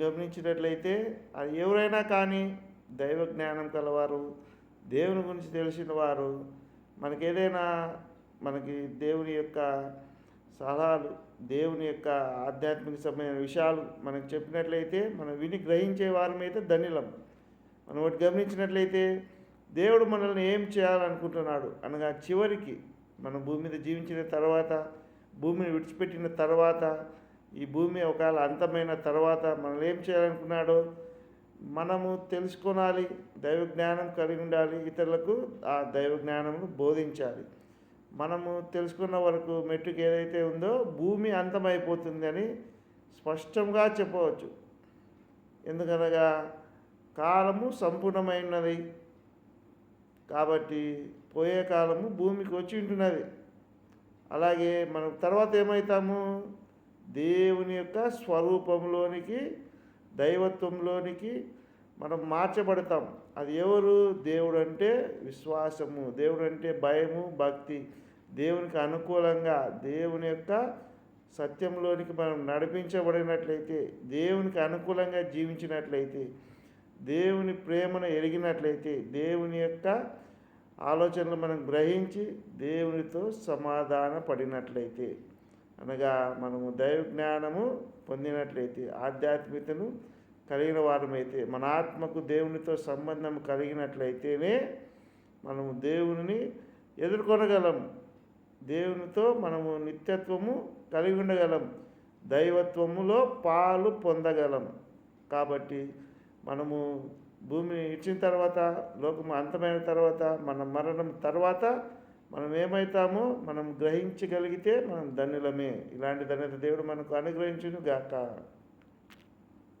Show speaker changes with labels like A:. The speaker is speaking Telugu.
A: గమనించినట్లయితే అది ఎవరైనా కానీ దైవ జ్ఞానం కలవారు, దేవుని గురించి తెలిసిన వారు, మనకేదైనా మనకి దేవుని యొక్క సలహాలు, దేవుని యొక్క ఆధ్యాత్మిక సంబంధమైన విషయాలు మనకు చెప్పినట్లయితే మనం విని గ్రహించే వారమైతే ధన్యులం. మనం ఒకటి గమనించినట్లయితే దేవుడు మనల్ని ఏం చేయాలనుకుంటున్నాడు అనగా చివరికి మనం భూమి మీద జీవించిన తర్వాత, భూమిని విడిచిపెట్టిన తర్వాత, ఈ భూమి ఒకవేళ అంతమైన తర్వాత మనల్ని ఏం చేయాలనుకున్నాడో మనము తెలుసుకోవాలి, దైవ జ్ఞానం కలిగి ఉండాలి, ఇతరులకు ఆ దైవ జ్ఞానమును బోధించాలి. మనము తెలుసుకున్న వరకు మెట్టుకు ఏదైతే ఉందో భూమి అంతమైపోతుంది అని స్పష్టంగా చెప్పవచ్చు. ఎందుకనగా కాలము సంపూర్ణమైనది కాబట్టి పోయే కాలము భూమికి వచ్చి ఉంటున్నది. అలాగే మనం తర్వాత ఏమవుతాము, దేవుని యొక్క స్వరూపంలోనికి, దైవత్వంలోనికి మనం మార్చబడతాం. అది ఎవరు? దేవుడు అంటే విశ్వాసము, దేవుడు అంటే భయము, భక్తి. దేవునికి అనుకూలంగా దేవుని యొక్క సత్యంలోనికి మనం నడిపించబడినట్లయితే, దేవునికి అనుకూలంగా జీవించినట్లయితే, దేవుని ప్రేమను ఎరిగినట్లయితే, దేవుని యొక్క ఆలోచనలు మనం గ్రహించి దేవునితో సమాధాన పడినట్లయితే, అనగా మనము దైవ జ్ఞానము పొందినట్లయితే, ఆధ్యాత్మికతను కలిగిన వారమైతే, మన ఆత్మకు దేవునితో సంబంధం కలిగినట్లయితేనే మనము దేవుని ఎదుర్కొనగలం, దేవునితో మనము నిత్యత్వము కలిగి ఉండగలం, దైవత్వములో పాలు పొందగలం. కాబట్టి మనము భూమిని ఇచ్చిన తర్వాత, లోకము అంతమైన తర్వాత, మన మరణం తర్వాత మనం ఏమవుతామో మనం గ్రహించగలిగితే మనం ధన్యులమే. ఇలాంటి ధన్యత దేవుడు మనకు అనుగ్రహించును గాక.